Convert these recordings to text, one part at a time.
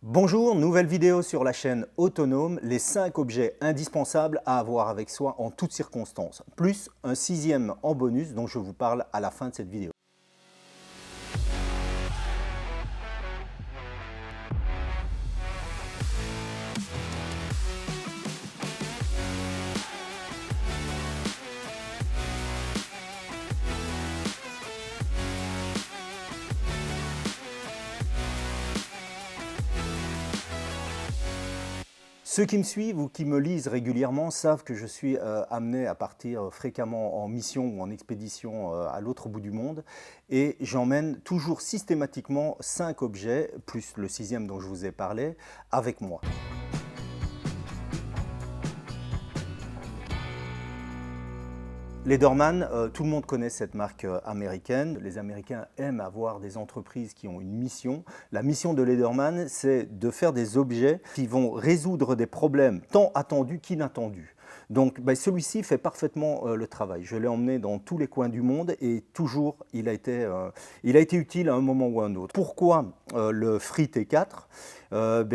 Bonjour, nouvelle vidéo sur la chaîne Autonome, les 5 objets indispensables à avoir avec soi en toutes circonstances, plus un sixième en bonus dont je vous parle à la fin de cette vidéo. Ceux qui me suivent ou qui me lisent régulièrement savent que je suis amené à partir fréquemment en mission ou en expédition à l'autre bout du monde et j'emmène toujours systématiquement 5 objets, plus le sixième dont je vous ai parlé, avec moi. Leatherman, tout le monde connaît cette marque américaine. Les Américains aiment avoir des entreprises qui ont une mission. La mission de Leatherman, c'est de faire des objets qui vont résoudre des problèmes tant attendus qu'inattendus. Donc celui-ci fait parfaitement le travail. Je l'ai emmené dans tous les coins du monde et toujours il a été utile à un moment ou à un autre. Pourquoi le Free T4 ?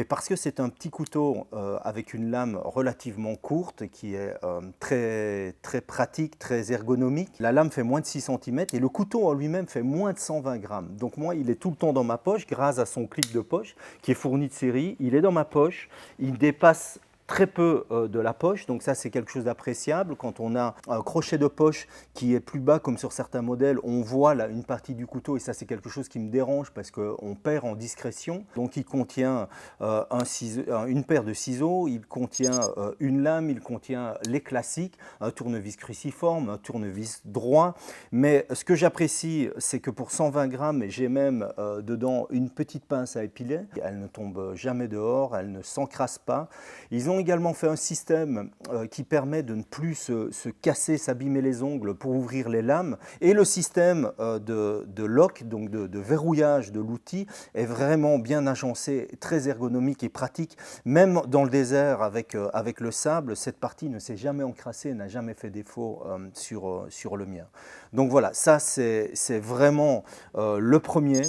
Parce que c'est un petit couteau avec une lame relativement courte qui est très pratique, très ergonomique. La lame fait moins de 6 cm et le couteau en lui-même fait moins de 120 grammes. Donc moi, il est tout le temps dans ma poche grâce à son clip de poche qui est fourni de série. Il est dans ma poche, il dépasse très peu de la poche, donc ça c'est quelque chose d'appréciable. Quand on a un crochet de poche qui est plus bas comme sur certains modèles, on voit là une partie du couteau et ça c'est quelque chose qui me dérange parce qu'on perd en discrétion. Donc il contient une paire de ciseaux, il contient une lame, il contient les classiques, un tournevis cruciforme, un tournevis droit. Mais ce que j'apprécie, c'est que pour 120 grammes, j'ai même dedans une petite pince à épiler. Elle ne tombe jamais dehors, elle ne s'encrasse pas. Ils ont également fait un système qui permet de ne plus se casser, s'abîmer les ongles pour ouvrir les lames. Et le système de lock, donc de verrouillage de l'outil, est vraiment bien agencé, très ergonomique et pratique. Même dans le désert avec le sable, cette partie ne s'est jamais encrassée, n'a jamais fait défaut sur le mien. Donc voilà, ça c'est vraiment le premier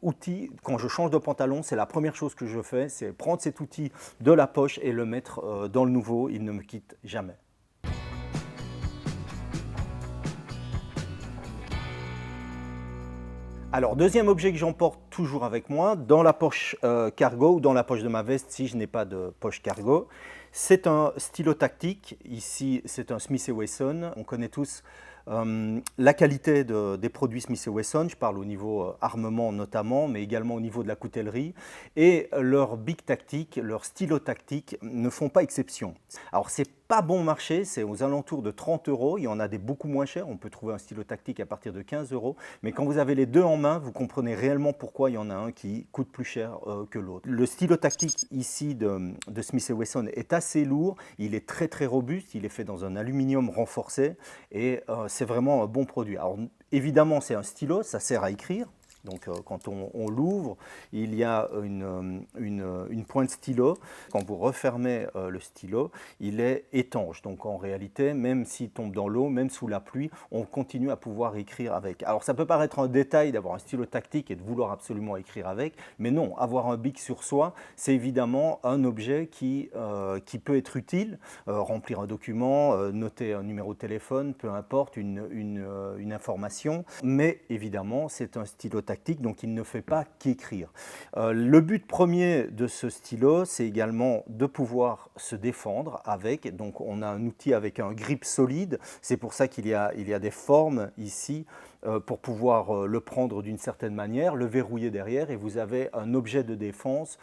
outil. Quand je change de pantalon, c'est la première chose que je fais, c'est prendre cet outil de la poche et le mettre dans le nouveau. Il ne me quitte jamais. Alors, deuxième objet que j'emporte toujours avec moi, dans la poche cargo ou dans la poche de ma veste si je n'ai pas de poche cargo, c'est un stylo tactique. Ici, c'est un Smith & Wesson. On connaît tous la qualité des produits Smith & Wesson, je parle au niveau armement notamment, mais également au niveau de la coutellerie. Et leurs bics tactiques, leurs stylos tactiques ne font pas exception. Alors, c'est pas bon marché, c'est aux alentours de 30 €. Il y en a des beaucoup moins chers. On peut trouver un stylo tactique à partir de 15 €. Mais quand vous avez les deux en main, vous comprenez réellement pourquoi il y en a un qui coûte plus cher que l'autre. Le stylo tactique ici de Smith & Wesson est assez lourd. Il est très robuste. Il est fait dans un aluminium renforcé et c'est vraiment un bon produit. Alors évidemment, c'est un stylo, ça sert à écrire. Donc quand on l'ouvre, il y a une pointe stylo. Quand vous refermez le stylo, il est étanche. Donc en réalité, même s'il tombe dans l'eau, même sous la pluie, on continue à pouvoir écrire avec. Alors ça peut paraître un détail d'avoir un stylo tactique et de vouloir absolument écrire avec, mais non, avoir un bic sur soi, c'est évidemment un objet qui peut être utile. Remplir un document, noter un numéro de téléphone, peu importe, une information. Mais évidemment, c'est un stylo tactique, donc il ne fait pas qu'écrire. Le but premier de ce stylo, c'est également de pouvoir se défendre avec. Donc on a un outil avec un grip solide, c'est pour ça qu'il y a des formes ici pour pouvoir le prendre d'une certaine manière, le verrouiller derrière et vous avez un objet de défense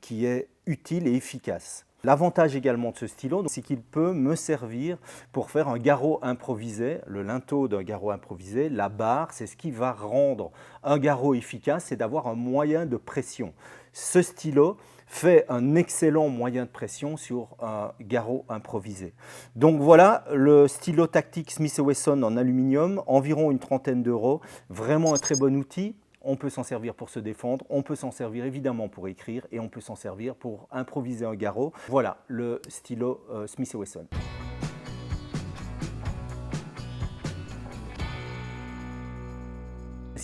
qui est utile et efficace. L'avantage également de ce stylo, c'est qu'il peut me servir pour faire un garrot improvisé, le linteau d'un garrot improvisé, la barre, c'est ce qui va rendre un garrot efficace, c'est d'avoir un moyen de pression. Ce stylo fait un excellent moyen de pression sur un garrot improvisé. Donc voilà, le stylo tactique Smith & Wesson en aluminium, environ une trentaine d'euros, vraiment un très bon outil. On peut s'en servir pour se défendre, on peut s'en servir évidemment pour écrire et on peut s'en servir pour improviser un garrot. Voilà le stylo Smith & Wesson.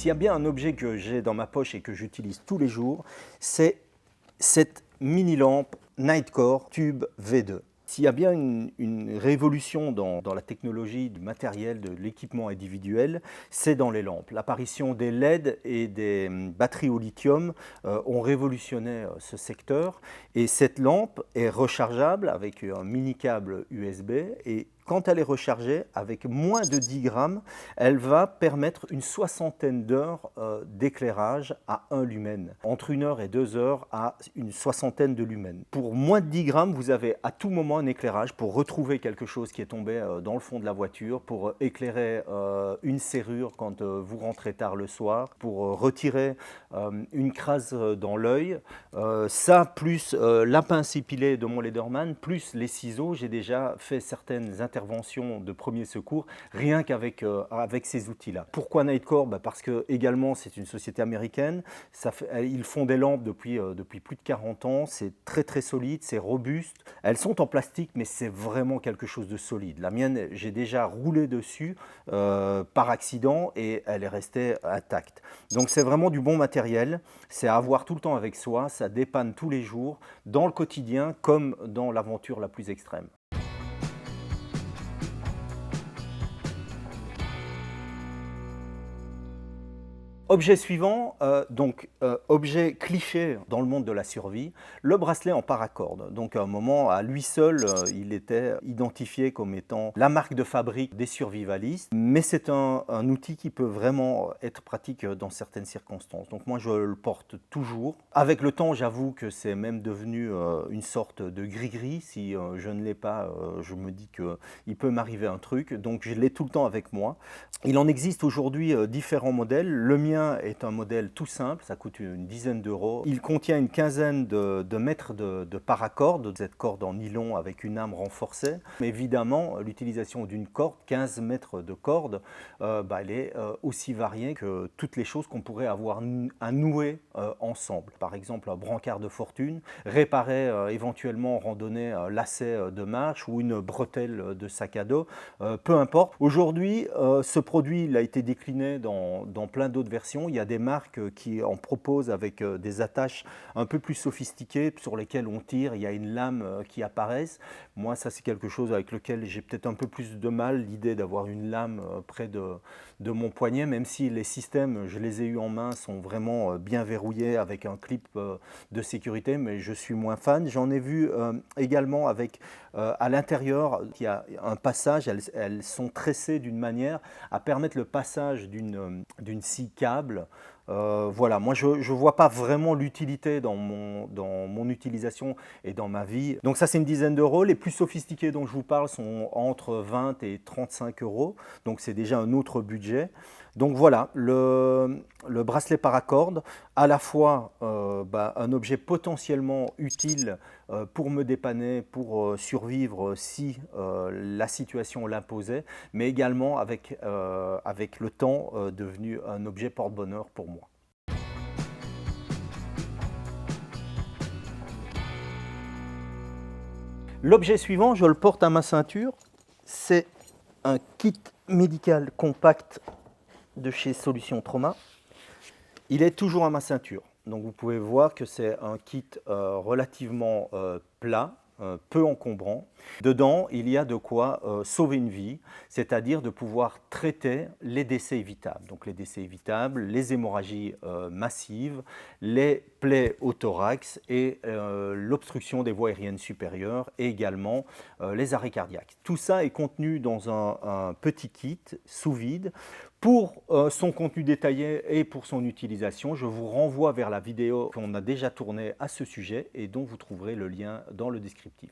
S'il y a bien un objet que j'ai dans ma poche et que j'utilise tous les jours, c'est cette mini lampe Nightcore Tube V2. S'il y a bien une révolution dans la technologie du matériel, de l'équipement individuel, c'est dans les lampes. L'apparition des LED et des batteries au lithium ont révolutionné ce secteur. Et cette lampe est rechargeable avec un mini câble USB et quand elle est rechargée, avec moins de 10 grammes, elle va permettre une soixantaine d'heures d'éclairage à 1 lumen. Entre 1 heure et 2 heures à une soixantaine de lumens. Pour moins de 10 grammes, vous avez à tout moment un éclairage pour retrouver quelque chose qui est tombé dans le fond de la voiture, pour éclairer une serrure quand vous rentrez tard le soir, pour retirer une crasse dans l'œil. Ça, plus la pince épilée de mon Leatherman, plus les ciseaux, j'ai déjà fait certaines interventions de premier secours, rien qu'avec avec ces outils-là. Pourquoi Nightcore? Parce que également c'est une société américaine, ils font des lampes depuis plus de 40 ans, c'est très solide, c'est robuste. Elles sont en plastique mais c'est vraiment quelque chose de solide. La mienne, j'ai déjà roulé dessus par accident et elle est restée intacte. Donc c'est vraiment du bon matériel, c'est à avoir tout le temps avec soi, ça dépanne tous les jours, dans le quotidien comme dans l'aventure la plus extrême. Objet suivant, objet cliché dans le monde de la survie, le bracelet en paracorde. Donc à un moment, à lui seul, il était identifié comme étant la marque de fabrique des survivalistes, mais c'est un outil qui peut vraiment être pratique dans certaines circonstances. Donc moi je le porte toujours. Avec le temps, j'avoue que c'est même devenu une sorte de gris-gris. Si je ne l'ai pas, je me dis qu'il peut m'arriver un truc, donc je l'ai tout le temps avec moi. Il en existe aujourd'hui différents modèles. Le mien est un modèle tout simple, ça coûte une dizaine d'euros. Il contient une quinzaine de mètres de paracorde, cette corde en nylon avec une âme renforcée. Mais évidemment, l'utilisation d'une corde, 15 mètres de corde, elle est aussi variée que toutes les choses qu'on pourrait avoir à nouer ensemble. Par exemple, un brancard de fortune, réparer éventuellement en randonnée un lacet de marche ou une bretelle de sac à dos, peu importe. Aujourd'hui, ce produit il a été décliné dans plein d'autres versions. Il y a des marques qui en proposent avec des attaches un peu plus sophistiquées sur lesquelles on tire, il y a une lame qui apparaît. Moi, ça c'est quelque chose avec lequel j'ai peut-être un peu plus de mal, l'idée d'avoir une lame près de mon poignet, même si les systèmes, je les ai eus en main, sont vraiment bien verrouillés avec un clip de sécurité, mais je suis moins fan. J'en ai vu également avec à l'intérieur, il y a un passage, elles sont tressées d'une manière à permettre le passage d'une scie câble. Voilà, moi je ne vois pas vraiment l'utilité dans mon utilisation et dans ma vie. Donc ça c'est une dizaine d'euros. Les plus sophistiqués dont je vous parle sont entre 20 et 35 euros. Donc c'est déjà un autre budget. Donc voilà, le bracelet paracorde, à la fois un objet potentiellement utile pour me dépanner, pour survivre si la situation l'imposait, mais également avec le temps devenu un objet porte-bonheur pour moi. L'objet suivant, je le porte à ma ceinture, c'est un kit médical compact de chez Solutions Trauma. Il est toujours à ma ceinture, donc vous pouvez voir que c'est un kit relativement plat, peu encombrant. Dedans, il y a de quoi sauver une vie, c'est-à-dire de pouvoir traiter les décès évitables. Donc les décès évitables, les hémorragies massives, les plaies au thorax et l'obstruction des voies aériennes supérieures et également les arrêts cardiaques. Tout ça est contenu dans un petit kit sous vide. Pour son contenu détaillé et pour son utilisation, je vous renvoie vers la vidéo qu'on a déjà tournée à ce sujet et dont vous trouverez le lien dans le descriptif.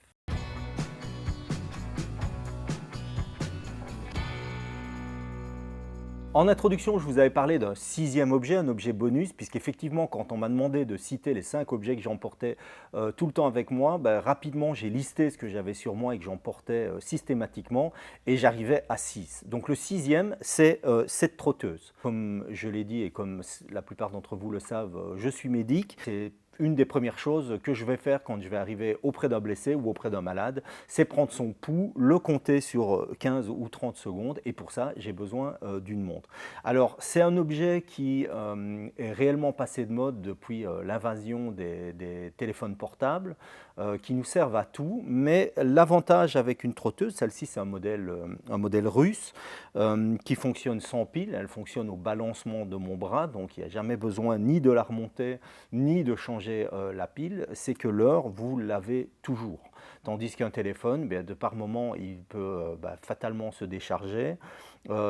En introduction, je vous avais parlé d'un sixième objet, un objet bonus, puisqu'effectivement, quand on m'a demandé de citer les 5 objets que j'emportais tout le temps avec moi, rapidement, j'ai listé ce que j'avais sur moi et que j'emportais systématiquement, et j'arrivais à 6. Donc le sixième, c'est cette trotteuse. Comme je l'ai dit et comme la plupart d'entre vous le savent, je suis médic. C'est une des premières choses que je vais faire quand je vais arriver auprès d'un blessé ou auprès d'un malade, c'est prendre son pouls, le compter sur 15 ou 30 secondes, et pour ça, j'ai besoin d'une montre. Alors, c'est un objet qui est réellement passé de mode depuis l'invasion des téléphones portables, qui nous servent à tout, mais l'avantage avec une trotteuse, celle-ci c'est un modèle russe, qui fonctionne sans pile, elle fonctionne au balancement de mon bras, donc il n'y a jamais besoin ni de la remonter, ni de changer la pile, c'est que l'heure, vous l'avez toujours. Tandis qu'un téléphone, de par moment, il peut fatalement se décharger.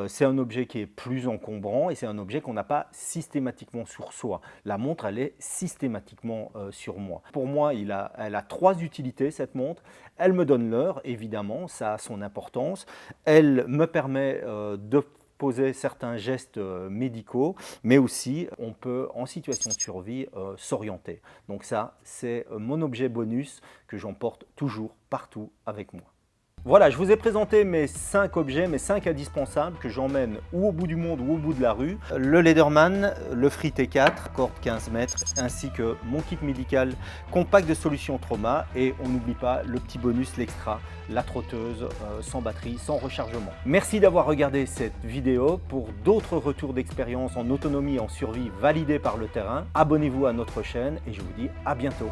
C'est un objet qui est plus encombrant et c'est un objet qu'on n'a pas systématiquement sur soi. La montre, elle est systématiquement sur moi. Pour moi, elle a 3 utilités, cette montre. Elle me donne l'heure, évidemment, ça a son importance. Elle me permet de poser certains gestes médicaux, mais aussi on peut en situation de survie s'orienter. Donc ça, c'est mon objet bonus que j'emporte toujours partout avec moi. Voilà, je vous ai présenté mes 5 objets, mes 5 indispensables que j'emmène ou au bout du monde ou au bout de la rue. Le Lederman, le Free T4, corde 15 mètres, ainsi que mon kit médical compact de solution trauma. Et on n'oublie pas le petit bonus, l'extra, la trotteuse sans batterie, sans rechargement. Merci d'avoir regardé cette vidéo. Pour d'autres retours d'expérience en autonomie et en survie validés par le terrain, abonnez-vous à notre chaîne et je vous dis à bientôt.